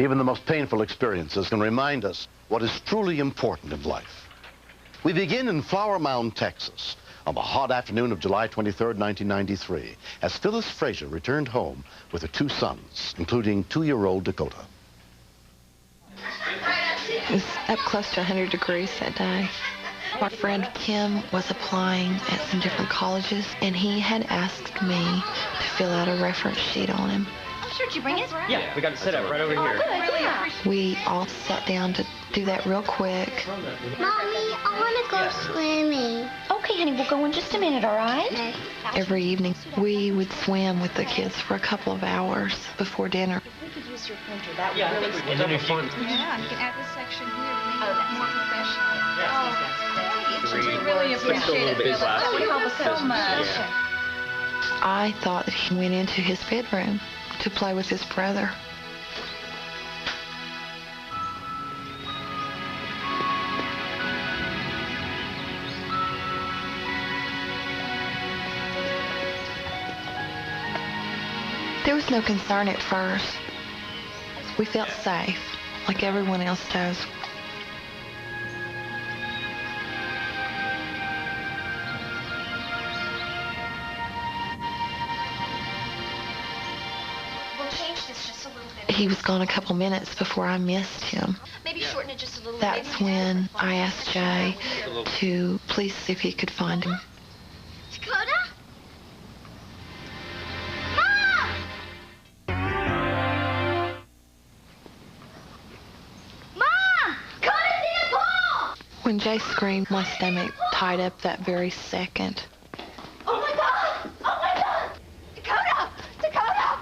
Even the most painful experiences can remind us what is truly important in life. We begin in Flower Mound, Texas, on the hot afternoon of July 23rd, 1993, as Phyllis Frazier returned home with her two sons, including 2-year-old Dakota. It was up close to 100 degrees that day. Our friend Kim was applying at some different colleges, and he had asked me to fill out a reference sheet on him. Oh, sure, did you bring it? Yeah, we got it set up right over here. Good, yeah. We all sat down to do that real quick. Mommy, I want to go swimming. Okay, honey, we'll go in just a minute, all right? Every evening, we would swim with the kids for a couple of hours before dinner. We could use your printer. That would really and then if you... Yeah, you can add this section here to make Oh, it more professional. that's We really appreciate it. Phyllis. That would help us so much. I thought that he went into his bedroom to play with his brother. There was no concern at first. We felt safe, like everyone else does. We'll change this just a little bit. He was gone a couple minutes before I missed him. Maybe shorten it just a little bit. That's when I asked Jay to please see if he could find him. Dakota? When Jay screamed, my stomach tied up that very second. Oh my God! Oh my God! Dakota! Dakota!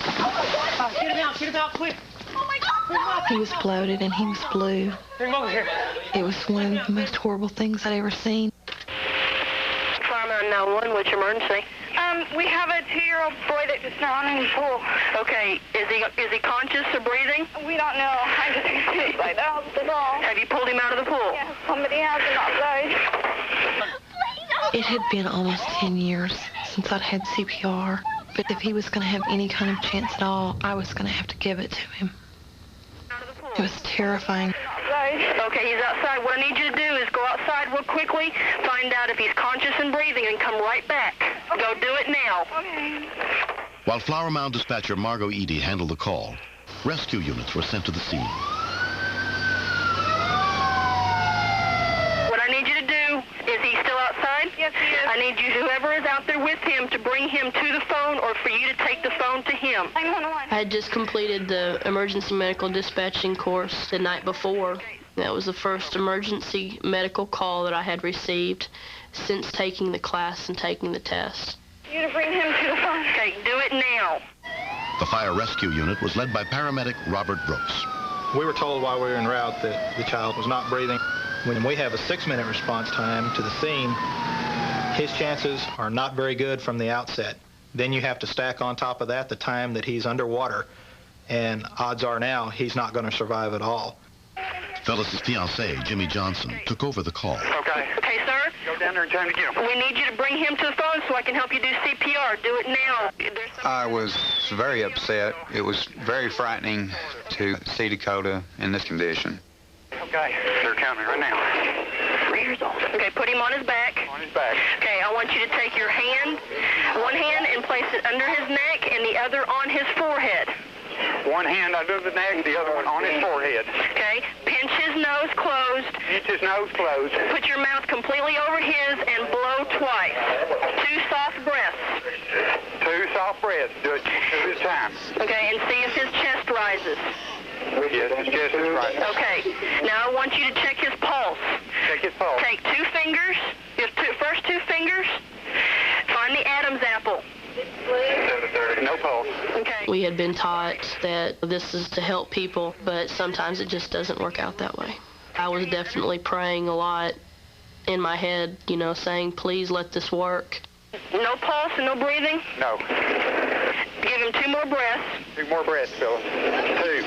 Oh my God! Get him out, quick. Oh my God! He was bloated and he was blue. Bring him over here. It was one of the most horrible things I'd ever seen. Flower Mound 911, what's your emergency? We have a 2-year-old boy that just drowned in the pool. Okay, is he conscious or breathing? We don't know. I just think he's like that. That's all. Have you pulled him out of the pool? Yeah, somebody has him outside. It had been almost 10 years since I'd had CPR, but if he was going to have any kind of chance at all, I was going to have to give it to him. It was terrifying. Okay, he's outside. What I need you to do is go outside real quickly, find out if he's conscious and breathing, and come right back. Okay. Go do it now. Okay. While Flower Mound dispatcher Margot Eady handled the call, rescue units were sent to the scene. What I need you to do, is he still outside? Yes, he is. I need you, whoever is out there with him, to bring him to the phone or for you to take the phone to him. 911. I had just completed the emergency medical dispatching course the night before. That was the first emergency medical call that I had received since taking the class and taking the test. You to bring him to the phone. Okay, do it now. The fire rescue unit was led by paramedic Robert Brooks. We were told while we were en route that the child was not breathing. When we have a 6-minute response time to the scene, his chances are not very good from the outset. Then you have to stack on top of that the time that he's underwater, and odds are now he's not going to survive at all. Phyllis's fiancé, Jimmy Johnson, took over the call. Okay. Okay, sir? Go down there and tell him to get him. We need you to bring him to the phone so I can help you do CPR. Do it now. I was very upset. It was very frightening to see Dakota in this condition. Okay. They're coming right now. 3 years old. Okay, put him on his back. On his back. Okay, I want you to take your hand, one hand, and place it under his neck and the other on his forehead. One hand under the neck, the other one on his forehead. Okay, pinch his nose closed. Pinch his nose closed. Put your mouth completely over his and blow twice. 2 soft breaths. 2 soft breaths. Do it 2 at a time. Okay, and see if his chest rises. Yes, his chest is rising. Okay, now I want you to check his pulse. Check his pulse. Take 2 fingers, his first 2 fingers, find the Adam's apple. 7:30. No pulse. Okay. We had been taught that this is to help people, but sometimes it just doesn't work out that way. I was definitely praying a lot in my head, you know, saying, please let this work. No pulse and no breathing? No. Give him 2 more breaths. 2 more breaths, Phyllis. 2.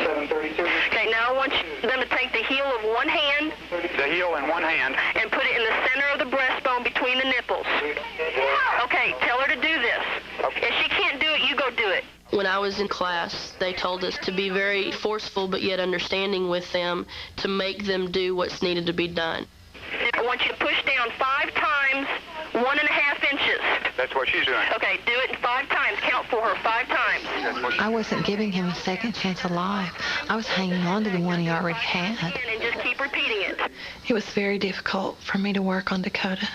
7:32. Okay, now I want them to take the heel of one hand. The heel in one hand. And put it in the center of the breastbone between the nipples. Okay, tell her to do this. Okay. If she can't do it, you go do it. When I was in class, they told us to be very forceful but yet understanding with them to make them do what's needed to be done. I want you to push down 5 times 1.5 inches. That's what she's doing. Okay, do it 5 times. Count for her 5 times. I wasn't giving him a second chance of life. I was hanging on to the one he already had. And just keep repeating it. It was very difficult for me to work on Dakota.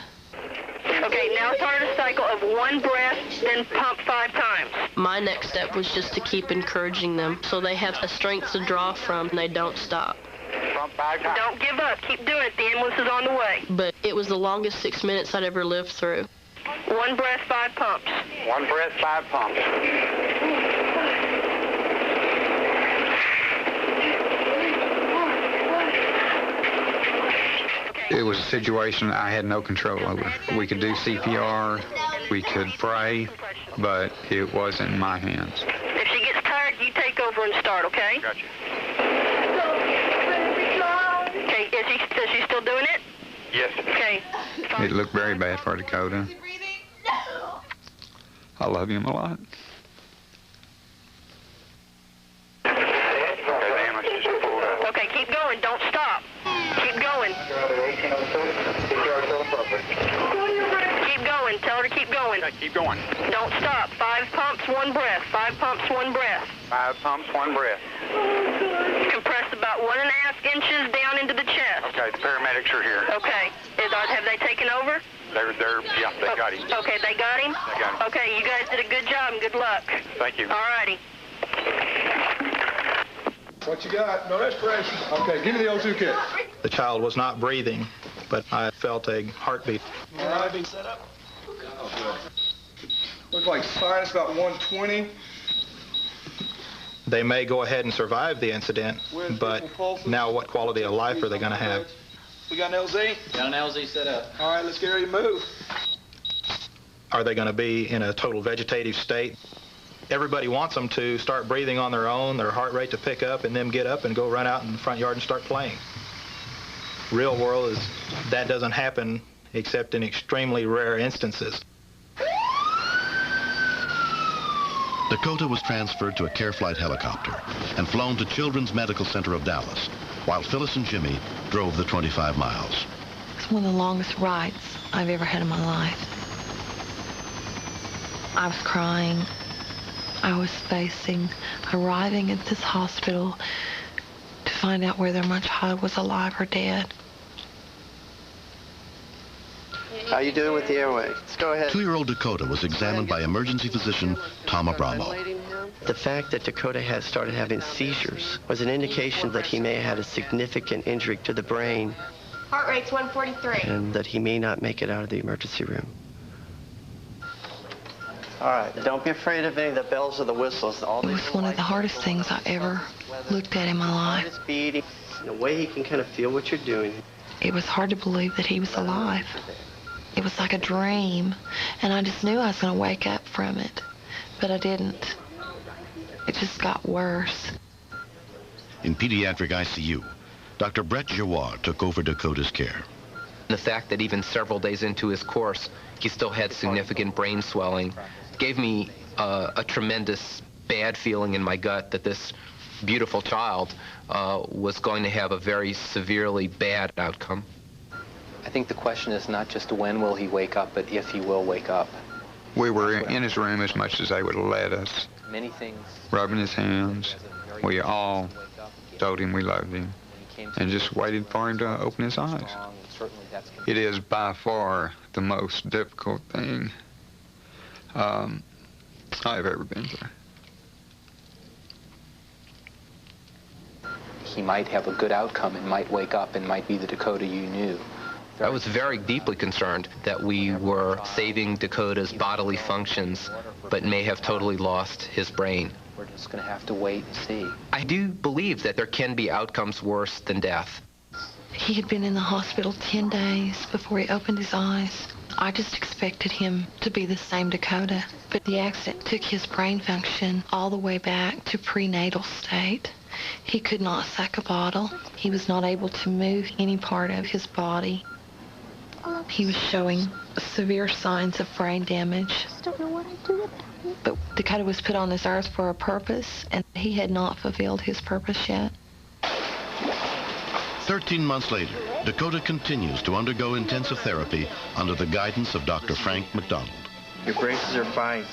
Okay, now start a cycle of 1 breath, then pump 5 times. My next step was just to keep encouraging them so they have a strength to draw from and they don't stop. Pump 5 times. Don't give up. Keep doing it. The ambulance is on the way. But it was the longest 6 minutes I'd ever lived through. 1 breath, 5 pumps. 1 breath, 5 pumps. It was a situation I had no control over. We could do CPR, we could pray, but it wasn't in my hands. If she gets tired, you take over and start, okay? Gotcha. Okay, is she still doing it? Yes. Okay. It looked very bad for Dakota. I love him a lot. Okay, keep going. Don't stop. Keep going. Keep going. Tell her to keep going. Keep going. Don't stop. 5 pumps, 1 breath. 5 pumps, 1 breath. 5 pumps, 1 breath. Compress about 1.5 inches down into the chest. Okay, the paramedics are here. Okay. Have they taken over? Yeah, they got him. Okay, they got him? They got him. Okay, you guys did a good job and good luck. Thank you. All righty. What you got? No respiration. Okay, give me the O2 kit. The child was not breathing, but I felt a heartbeat. All right, being set up. Looks like sinus about 120. They may go ahead and survive the incident, but now what quality of life are they going to have? We got an LZ? Got an LZ set up. All right, let's get ready to move. Are they going to be in a total vegetative state? Everybody wants them to start breathing on their own, their heart rate to pick up, and them get up and go run out in the front yard and start playing. Real world is that doesn't happen except in extremely rare instances. Dakota was transferred to a Care Flight helicopter and flown to Children's Medical Center of Dallas, while Phyllis and Jimmy drove the 25 miles. It's one of the longest rides I've ever had in my life. I was crying. I was facing arriving at this hospital to find out whether my child was alive or dead. How you doing with the airway? Let's go ahead. 2-year-old Dakota was examined by emergency physician Tom Abramo. The fact that Dakota had started having seizures was an indication that he may have had a significant injury to the brain. Heart rate's 143. And that he may not make it out of the emergency room. All right, don't be afraid of any of the bells or the whistles. It was one of the hardest things I ever looked at in my life. Beating, in a way he can kind of feel what you're doing. It was hard to believe that he was alive. It was like a dream, and I just knew I was going to wake up from it, but I didn't. It just got worse. In pediatric ICU, Dr. Brett Giroir took over Dakota's care. The fact that even several days into his course, he still had significant brain swelling gave me a tremendous bad feeling in my gut that this beautiful child was going to have a very severely bad outcome. I think the question is not just when will he wake up, but if he will wake up. We were in his room as much as they would let us. Many things. Rubbing his hands. We all told him we loved him and just waited for him to open his eyes. It is by far the most difficult thing I've ever been through. He might have a good outcome and might wake up and might be the Dakota you knew. I was very deeply concerned that we were saving Dakota's bodily functions, but may have totally lost his brain. We're just going to have to wait and see. I do believe that there can be outcomes worse than death. He had been in the hospital 10 days before he opened his eyes. I just expected him to be the same Dakota, but the accident took his brain function all the way back to prenatal state. He could not suck a bottle. He was not able to move any part of his body. He was showing severe signs of brain damage. I don't know what I'd do without him. But Dakota was put on this earth for a purpose, and he had not fulfilled his purpose yet. 13 months later, Dakota continues to undergo intensive therapy under the guidance of Dr. Frank McDonald. Your braces are fine.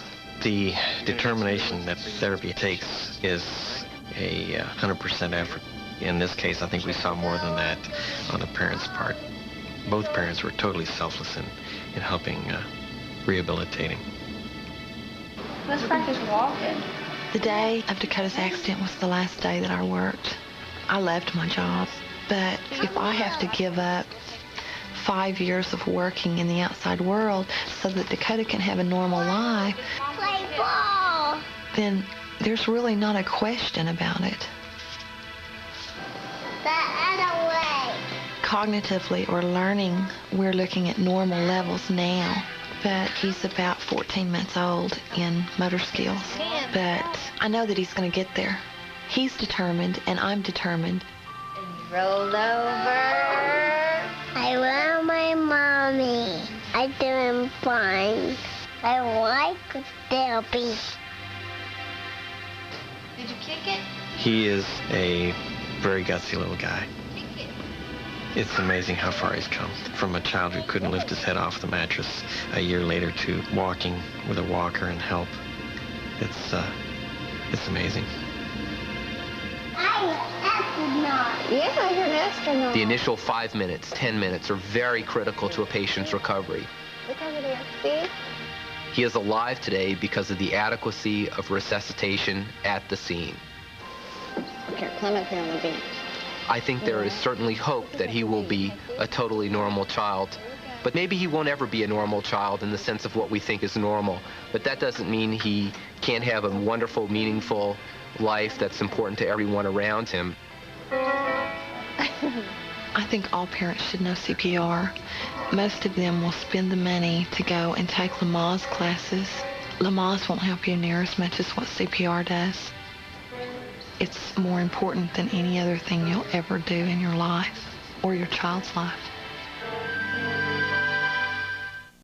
The determination that therapy takes is a 100% effort. In this case, I think we saw more than that on the parents' part. Both parents were totally selfless in helping rehabilitating. Let's practice walking. The day of Dakota's accident was the last day that I worked. I loved my job, but if I have to give up 5 years of working in the outside world so that Dakota can have a normal life, Play ball. then there's really not a question about it. The other way. Cognitively or learning, we're looking at normal levels now, but he's about 14 months old in motor skills. But I know that he's going to get there. He's determined, and I'm determined. Rolled over. I love my mommy. I'm doing fine. I like therapy. Did you kick it? He is a very gutsy little guy. It's amazing how far he's come. From a child who couldn't lift his head off the mattress a year later to walking with a walker and help. It's amazing. I'm an astronaut. Yeah, you're an astronaut. The initial 5 minutes, 10 minutes are very critical to a patient's recovery. Look over there, see? He is alive today because of the adequacy of resuscitation at the scene. Here, climb up here on the bench. I think there is certainly hope that he will be a totally normal child. But maybe he won't ever be a normal child in the sense of what we think is normal. But that doesn't mean he can't have a wonderful, meaningful life that's important to everyone around him. I think all parents should know CPR. Most of them will spend the money to go and take Lamaze classes. Lamaze won't help you near as much as what CPR does. It's more important than any other thing you'll ever do in your life or your child's life.